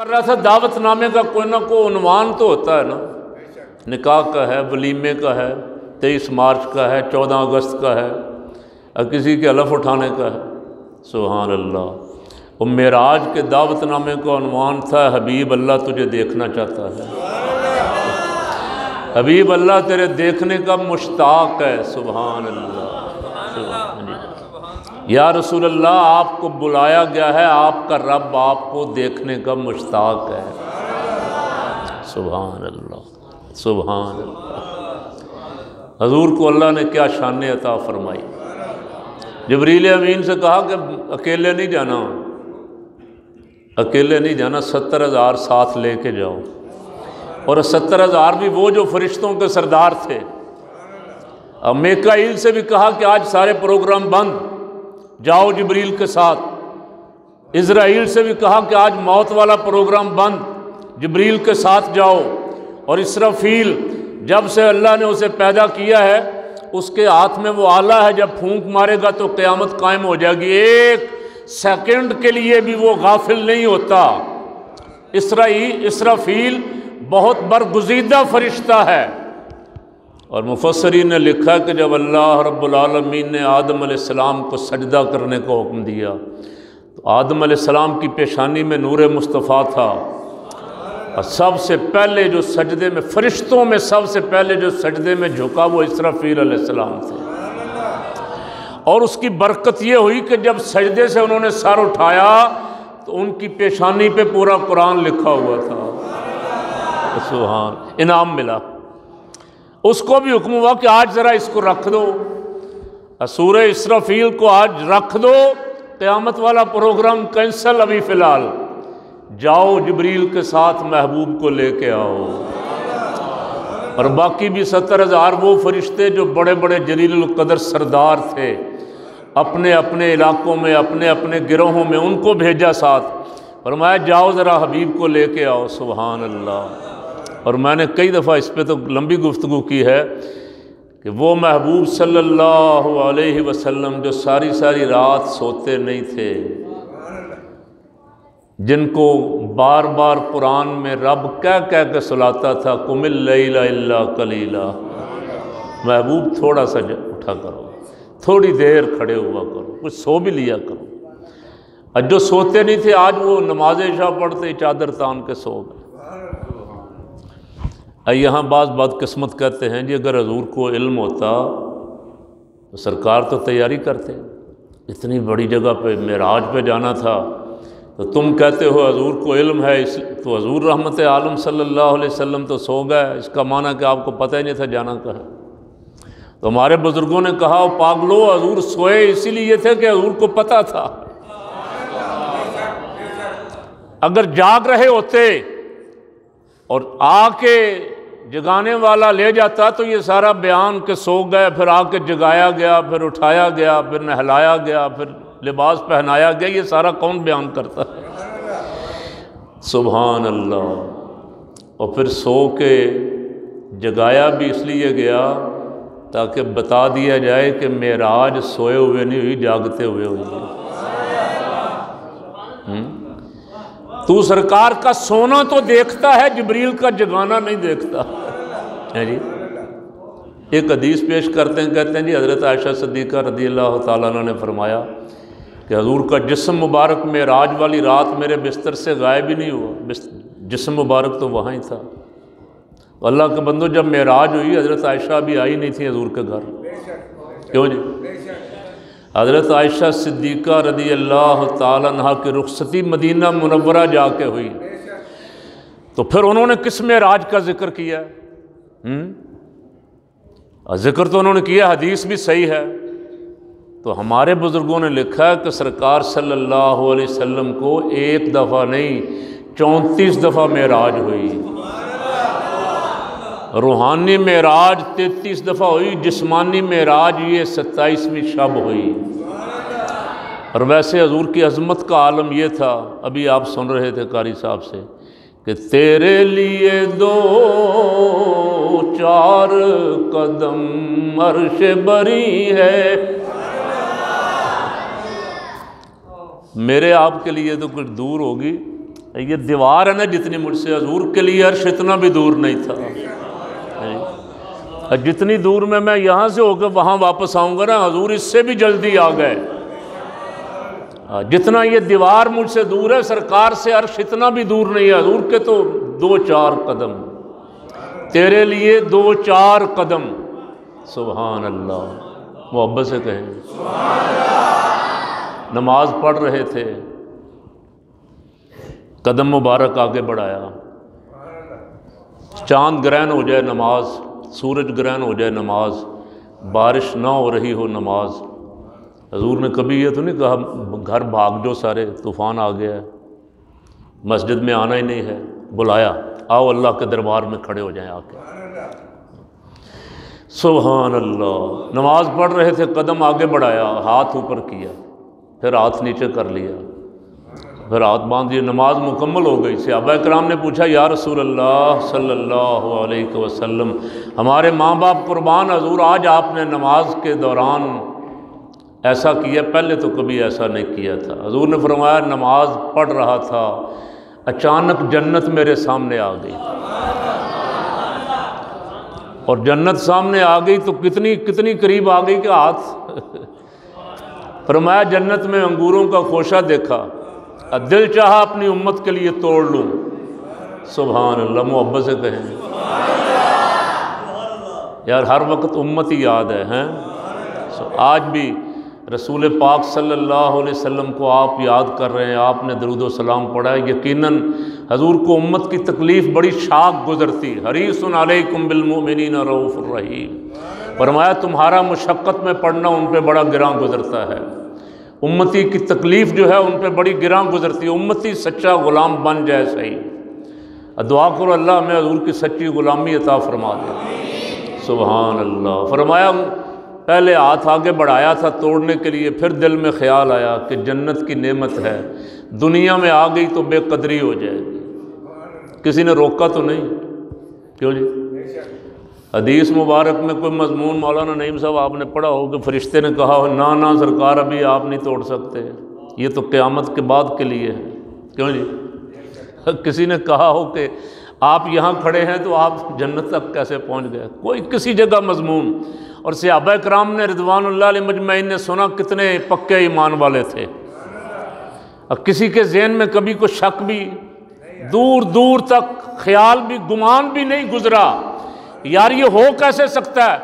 کر رہا تھا دعوت نامے کا کوئی نہ کوئی عنوان تو ہوتا ہے نا، نکاح کا ہے، ولیمے کا ہے، 23 مارچ کا ہے، 14 اگست کا ہے، اور کسی کے حلف اٹھانے کا ہے۔ سبحان اللہ۔ وہ معراج کے دعوت نامے کا عنوان تھا حبیب اللہ تجھے دیکھنا چاہتا ہے، حبیب اللہ تیرے دیکھنے کا مشتاق ہے۔ سبحان اللہ۔ یا رسول اللہ آپ کو بلایا گیا ہے، آپ کا رب آپ کو دیکھنے کا مشتاق ہے۔ سبحان اللہ، سبحان اللہ۔ حضور کو اللہ نے کیا شان عطا فرمائی۔ جبریل امین سے کہا کہ اکیلے نہیں جانا، اکیلے نہیں جانا، 70,000 ساتھ لے کے جاؤ، اور 70,000 بھی وہ جو فرشتوں کے سردار تھے۔ اب میکائیل سے بھی کہا کہ آج سارے پروگرام بند، جاؤ جبریل کے ساتھ۔ اسرائیل سے بھی کہا کہ آج موت والا پروگرام بند، جبریل کے ساتھ جاؤ۔ اور اسرافیل جب سے اللہ نے اسے پیدا کیا ہے، اس کے ہاتھ میں وہ آلہ ہے، جب پھونک مارے گا تو قیامت قائم ہو جائے گی، ایک سیکنڈ کے لیے بھی وہ غافل نہیں ہوتا۔ اسرافیل بہت برگزیدہ فرشتہ ہے، اور مفسرین نے لکھا کہ جب اللہ رب العالمین نے آدم علیہ السلام کو سجدہ کرنے کا حکم دیا تو آدم علیہ السلام کی پیشانی میں نور مصطفیٰ تھا، اور سب سے پہلے جو سجدے میں، فرشتوں میں سب سے پہلے جو سجدے میں جھکا وہ اسرافیل علیہ السلام تھے۔ اور اس کی برکت یہ ہوئی کہ جب سجدے سے انہوں نے سر اٹھایا تو ان کی پیشانی پہ پورا قرآن لکھا ہوا تھا۔ سبحان، انعام ملا۔ اس کو بھی حکم ہوا کہ آج ذرا اس کو رکھ دو، سورہ اسرافیل کو آج رکھ دو، قیامت والا پروگرام کینسل ابھی فی الحال، جاؤ جبریل کے ساتھ محبوب کو لے کے آؤ۔ اور باقی بھی 70,000 وہ فرشتے جو بڑے بڑے جلیل القدر سردار تھے، اپنے اپنے علاقوں میں، اپنے اپنے گروہوں میں، ان کو بھیجا ساتھ، فرمایا جاؤ ذرا حبیب کو لے کے آؤ۔ سبحان اللہ۔ اور میں نے کئی دفعہ اس پہ تو لمبی گفتگو کی ہے کہ وہ محبوب صلی اللہ علیہ وسلم جو ساری ساری رات سوتے نہیں تھے، جن کو بار بار قرآن میں رب کہہ کے سلاتا تھا قم اللیل الا قلیلا، محبوب تھوڑا سا اٹھا کرو، تھوڑی دیر کھڑے ہوا کرو، کچھ سو بھی لیا کرو۔ جو سوتے نہیں تھے آج وہ نماز عشاء پڑھتے چادر تان کے سو گئے۔ یہاں بعض بدقسمت کہتے ہیں جی اگر حضور کو علم ہوتا تو سرکار تو تیاری کرتے، اتنی بڑی جگہ پہ معراج پہ جانا تھا، تو تم کہتے ہو حضور کو علم ہے، تو حضور رحمت عالم صلی اللہ علیہ وسلم تو سو گئے، اس کا معنی کہ آپ کو پتہ ہی نہیں تھا جانا کہاں۔ تو ہمارے بزرگوں نے کہا پاگلو، حضور سوئے اسی لیے تھے کہ حضور کو پتہ تھا، اگر جاگ رہے ہوتے اور آ کے جگانے والا لے جاتا تو یہ سارا بیان کہ سو گئے، پھر آ کے جگایا گیا، پھر اٹھایا گیا، پھر نہلایا گیا، پھر لباس پہنایا گیا، یہ سارا کون بیان کرتا ہے؟ سبحان اللہ۔ اور پھر سو کے جگایا بھی اس لیے گیا تاکہ بتا دیا جائے کہ معراج سوئے ہوئے نہیں ہوئی، جاگتے ہوئے ہوئی۔ تو سرکار کا سونا تو دیکھتا ہے، جبریل کا جگانا نہیں دیکھتا ہے جی۔ ایک حدیث پیش کرتے ہیں، کہتے ہیں جی حضرت عائشہ صدیقہ رضی اللہ تعالیٰ عنہ نے فرمایا کہ حضور کا جسم مبارک معراج والی رات میرے بستر سے غائب ہی نہیں ہوا، جسم مبارک تو وہاں ہی تھا۔ اللہ کے بندو جب معراج ہوئی حضرت عائشہ بھی آئی نہیں تھی حضور کے گھر، کیوں جی؟ حضرت عائشہ صدیقہ رضی اللہ تعالیٰ عنہ کی رخصتی مدینہ منورہ جا کے ہوئی، تو پھر انہوں نے کس معراج کا ذکر کیا؟ ذکر تو انہوں نے کیا، حدیث بھی صحیح ہے، تو ہمارے بزرگوں نے لکھا ہے کہ سرکار صلی اللہ علیہ وسلم کو ایک دفعہ نہیں 34 دفعہ معراج ہوئی، روحانی معراج 33 دفعہ ہوئی، جسمانی معراج یہ 27ویں شب ہوئی۔ اور ویسے حضور کی عظمت کا عالم یہ تھا، ابھی آپ سن رہے تھے قاری صاحب سے کہ تیرے لیے 2-4 قدم عرش بری ہے، میرے آپ کے لیے تو کچھ دور ہوگی، یہ دیوار ہے نا جتنی مجھ سے، حضور کے لیے عرش اتنا بھی دور نہیں تھا۔ جتنی دور میں یہاں سے ہو کے وہاں واپس آؤں گا نا، حضور اس سے بھی جلدی آ گئے۔ جتنا یہ دیوار مجھ سے دور ہے، سرکار سے عرش اتنا بھی دور نہیں ہے۔ حضور کے تو 2-4 قدم، تیرے لیے 2-4 قدم۔ سبحان اللہ، محبت سے کہیں۔ نماز پڑھ رہے تھے، قدم مبارک آگے بڑھایا، چاند گرہن ہو جائے نماز، سورج گرہن ہو جائے نماز، بارش نہ ہو رہی ہو نماز، حضور نے کبھی یہ تو نہیں کہا گھر بھاگ جو سارے، طوفان آ گیا ہے، مسجد میں آنا ہی نہیں ہے۔ بلایا، آؤ اللہ کے دربار میں کھڑے ہو جائیں آ کے۔ سبحان اللہ، نماز پڑھ رہے تھے، قدم آگے بڑھایا، ہاتھ اوپر کیا، پھر ہاتھ نیچے کر لیا، پھر ہاتھ باندھ دیا، نماز مکمل ہو گئی۔ صحابہ کرام نے پوچھا یا رسول اللہ صلی اللہ علیہ وسلم، ہمارے ماں باپ قربان، حضور آج آپ نے نماز کے دوران ایسا کیا، پہلے تو کبھی ایسا نہیں کیا تھا۔ حضور نے فرمایا نماز پڑھ رہا تھا، اچانک جنت میرے سامنے آ گئی، اور جنت سامنے آ گئی تو کتنی قریب آ گئی کہ ہاتھ فرمایا جنت میں انگوروں کا خوشہ دیکھا، دل چاہا اپنی امت کے لیے توڑ لوں۔ سبحان اللہ، محبت سے کہیں یار، ہر وقت امت ہی یاد ہے ہیں۔ آج بھی رسول پاک صلی اللہ علیہ وسلم کو آپ یاد کر رہے ہیں، آپ نے درود و سلام پڑھا ہے، یقیناً حضور کو امت کی تکلیف بڑی شاق گزرتی۔ حریص علیکم بالمؤمنین رؤوف الرحیم، فرمایا تمہارا مشقت میں پڑھنا ان پہ بڑا گراں گزرتا ہے، امتی کی تکلیف جو ہے ان پہ بڑی گراں گزرتی ہے، امتی سچا غلام بن جائے۔ صحیح دعا کرو اللہ ہمیں حضور کی سچی غلامی عطا فرما دے۔ سبحان اللہ، فرمایا پہلے ہاتھ آگے بڑھایا تھا توڑنے کے لیے، پھر دل میں خیال آیا کہ جنت کی نعمت ہے، دنیا میں آ گئی تو بے قدری ہو جائے گی۔ کسی نے روکا تو نہیں، کیوں جی؟ حدیث مبارک میں کوئی مضمون مولانا نعیم صاحب آپ نے پڑھا ہو کہ فرشتے نے کہا ہو نہ سرکار ابھی آپ نہیں توڑ سکتے، یہ تو قیامت کے بعد کے لیے ہے، کیوں جی؟ کسی نے کہا ہو کہ آپ یہاں کھڑے ہیں تو آپ جنت تک کیسے پہنچ گئے، کوئی کسی جگہ مضمون۔ اور صحابہ کرام نے رضوان اللہ علیہ مجمعین نے سنا کتنے پکے ایمان والے تھے، اور کسی کے ذہن میں کبھی کوئی شک بھی، دور دور تک خیال بھی، گمان بھی نہیں گزرا یار یہ ہو کیسے سکتا ہے۔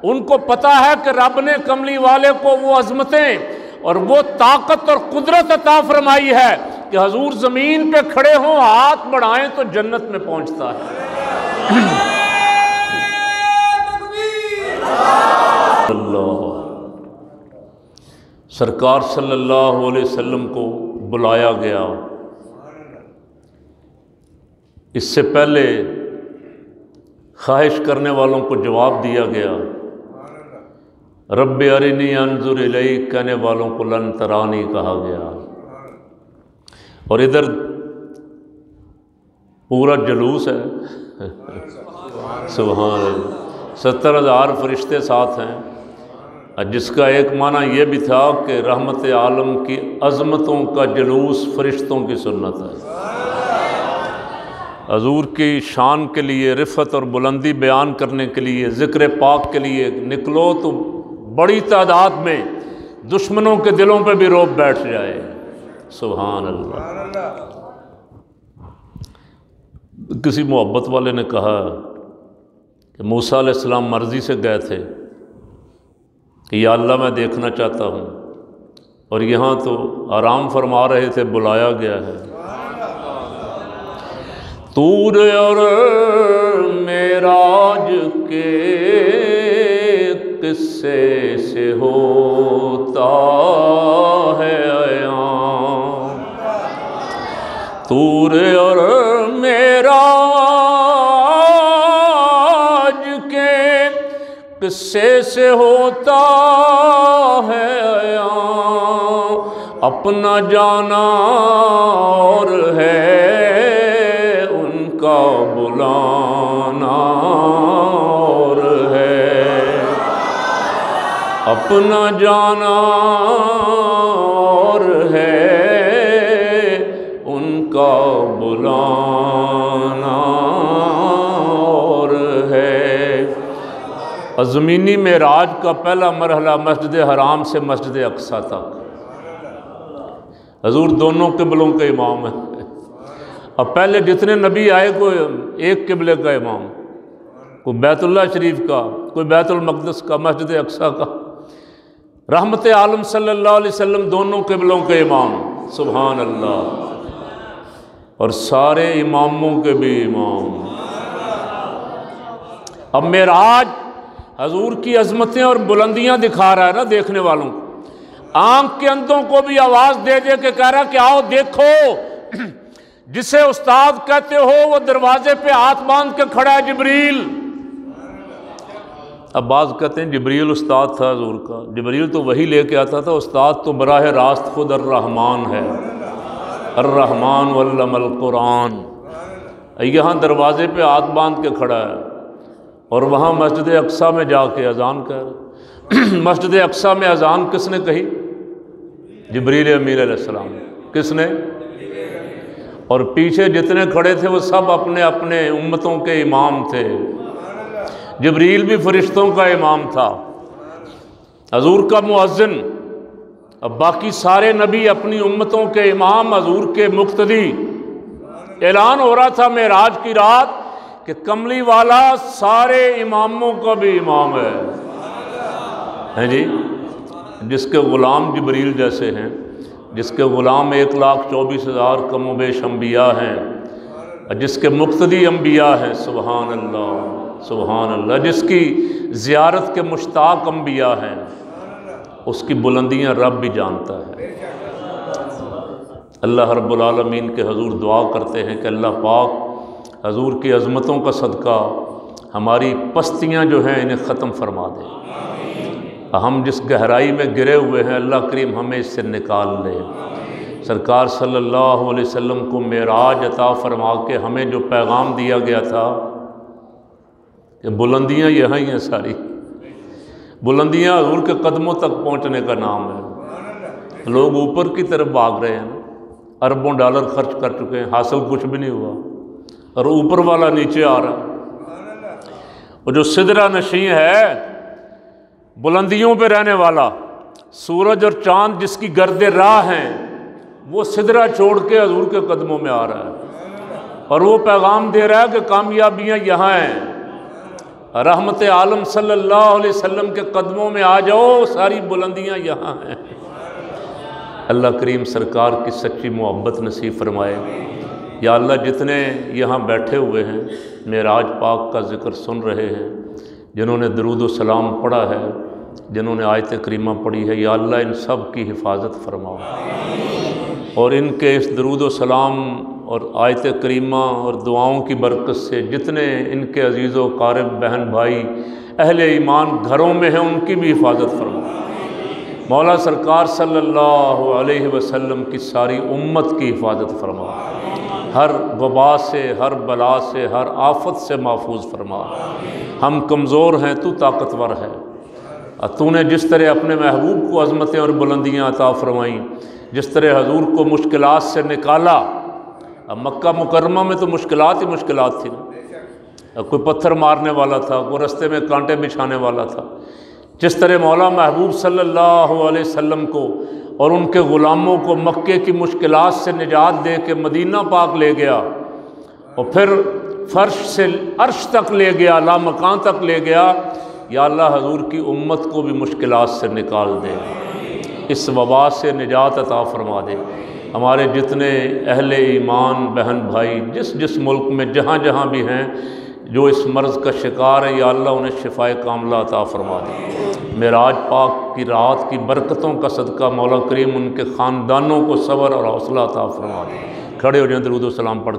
ان کو پتا ہے کہ رب نے کملی والے کو وہ عظمتیں اور وہ طاقت اور قدرت عطا فرمائی ہے کہ حضور زمین پہ کھڑے ہوں، ہاتھ بڑھائیں تو جنت میں پہنچتا ہے۔ اللہ، سرکار صلی اللہ علیہ وسلم کو بلایا گیا، اس سے پہلے خواہش کرنے والوں کو جواب دیا گیا، رب ارنی انظر الیک کہنے والوں کو لن ترانی کہا گیا، اور ادھر پورا جلوس ہے۔ سبحان اللہ، 70,000 فرشتے ساتھ ہیں، جس کا ایک معنی یہ بھی تھا کہ رحمت عالم کی عظمتوں کا جلوس فرشتوں کی سنت ہے۔ حضور کی شان کے لیے، رفعت اور بلندی بیان کرنے کے لیے، ذکر پاک کے لیے نکلو تو بڑی تعداد میں دشمنوں کے دلوں پہ بھی روب بیٹھ جائے۔ سبحان اللہ۔ کسی محبت والے نے کہا کہ موسیٰ علیہ السلام مرضی سے گئے تھے کہ یا اللہ میں دیکھنا چاہتا ہوں، اور یہاں تو آرام فرما رہے تھے، بلایا گیا ہے۔ طور اور معراج کے قصے سے ہوتا ہے عیاں، طور اور معراج کے قصے سے ہوتا ہے عیاں، اپنا جانا اور ہے کا بلانا اور ہے، اپنا جانا اور ہے ان کا اور زمینی معراج کا پہلا مرحلہ مسجد حرام سے مسجد اقصیٰ تک، حضور دونوں قبلوں کے امام ہیں۔ اب پہلے جتنے نبی آئے کوئی ایک قبلے کا امام، کوئی بیت اللہ شریف کا، کوئی بیت المقدس کا، مسجد اقصیٰ کا۔ رحمت عالم صلی اللہ علیہ وسلم دونوں قبلوں کے امام، سبحان اللہ، اور سارے اماموں کے بھی امام۔ اب معراج حضور کی عظمتیں اور بلندیاں دکھا رہا ہے نا دیکھنے والوں کو، آنکھ کے اندھوں کو بھی آواز دے دے کے کہہ رہا کہ آؤ دیکھو، جسے استاد کہتے ہو وہ دروازے پہ ہاتھ باندھ کے کھڑا ہے جبریل۔ اب بعض کہتے ہیں جبریل استاد تھا حضور کا، جبریل تو وہی لے کے آتا تھا، استاد تو براہ راست خود الرحمن ہے، الرحمن علم القرآن۔ یہاں دروازے پہ ہاتھ باندھ کے کھڑا ہے، اور وہاں مسجد اقصیٰ میں جا کے اذان کہہ رہا۔ مسجد اقصیٰ میں اذان کس نے کہی؟ جبریل امین علیہ السلام۔ کس نے؟ اور پیچھے جتنے کھڑے تھے وہ سب اپنے اپنے امتوں کے امام تھے۔ جبریل بھی فرشتوں کا امام تھا، حضور کا مؤذن، اب باقی سارے نبی اپنی امتوں کے امام، حضور کے مقتدی۔ اعلان ہو رہا تھا معراج کی رات کہ کملی والا سارے اماموں کا بھی امام ہے جی، جس کے غلام جبریل جیسے ہیں، جس کے غلام 1,24,000 کم و بیش انبیاء ہیں، جس کے مقتدی انبیاء ہیں، سبحان اللہ سبحان اللہ، جس کی زیارت کے مشتاق انبیاء ہیں، اس کی بلندیاں رب بھی جانتا ہے۔ اللہ رب العالمین کے حضور دعا کرتے ہیں کہ اللہ پاک حضور کی عظمتوں کا صدقہ ہماری پستیاں جو ہیں انہیں ختم فرما دے، ہم جس گہرائی میں گرے ہوئے ہیں اللہ کریم ہمیں اس سے نکال لے۔ سرکار صلی اللہ علیہ وسلم کو معراج عطا فرما کے ہمیں جو پیغام دیا گیا تھا کہ بلندیاں یہاں ہی ہیں، ساری بلندیاں حضور کے قدموں تک پہنچنے کا نام ہے۔ لوگ اوپر کی طرف بھاگ رہے ہیں، اربوں ڈالر خرچ کر چکے ہیں، حاصل کچھ بھی نہیں ہوا، اور اوپر والا نیچے آ رہا ہے۔ اور جو سدرہ نشین ہے، بلندیوں پہ رہنے والا، سورج اور چاند جس کی گرد راہ ہیں، وہ سدرہ چھوڑ کے حضور کے قدموں میں آ رہا ہے، اور وہ پیغام دے رہا ہے کہ کامیابیاں یہاں ہیں، رحمت عالم صلی اللہ علیہ وسلم کے قدموں میں آ جاؤ، ساری بلندیاں یہاں ہیں۔ اللہ کریم سرکار کی سچی محبت نصیب فرمائے۔ یا اللہ جتنے یہاں بیٹھے ہوئے ہیں معراج پاک کا ذکر سن رہے ہیں، جنہوں نے درود و سلام پڑھا ہے، جنہوں نے آیت کریمہ پڑھی ہے، یا اللہ ان سب کی حفاظت فرماؤ، اور ان کے اس درود و سلام اور آیت کریمہ اور دعاؤں کی برکت سے جتنے ان کے عزیز و قارب بہن بھائی اہل ایمان گھروں میں ہیں ان کی بھی حفاظت فرماؤ۔ مولا سرکار صلی اللہ علیہ وسلم کی ساری امت کی حفاظت فرما، ہر وبا سے، ہر بلا سے، ہر آفت سے محفوظ فرما۔ ہم کمزور ہیں، تو طاقتور ہے، تو نے جس طرح اپنے محبوب کو عظمتیں اور بلندیاں عطا فرمائیں، جس طرح حضور کو مشکلات سے نکالا۔ اب مکہ مکرمہ میں تو مشکلات ہی مشکلات تھی نا، کوئی پتھر مارنے والا تھا، کوئی رستے میں کانٹے بچھانے والا تھا۔ جس طرح مولا محبوب صلی اللہ علیہ وسلم کو اور ان کے غلاموں کو مکے کی مشکلات سے نجات دے کے مدینہ پاک لے گیا، اور پھر فرش سے عرش تک لے گیا، لامکان تک لے گیا، یا اللہ حضور کی امت کو بھی مشکلات سے نکال دے، اس وبا سے نجات عطا فرما دے۔ ہمارے جتنے اہل ایمان بہن بھائی جس ملک میں جہاں جہاں بھی ہیں جو اس مرض کا شکار ہے، یا اللہ انہیں شفائے کاملہ عطا فرما دے۔ معراج پاک کی رات کی برکتوں کا صدقہ مولا کریم ان کے خاندانوں کو صبر اور حوصلہ عطا فرما دے۔ کھڑے ہو جائیں، درود و سلام پڑھ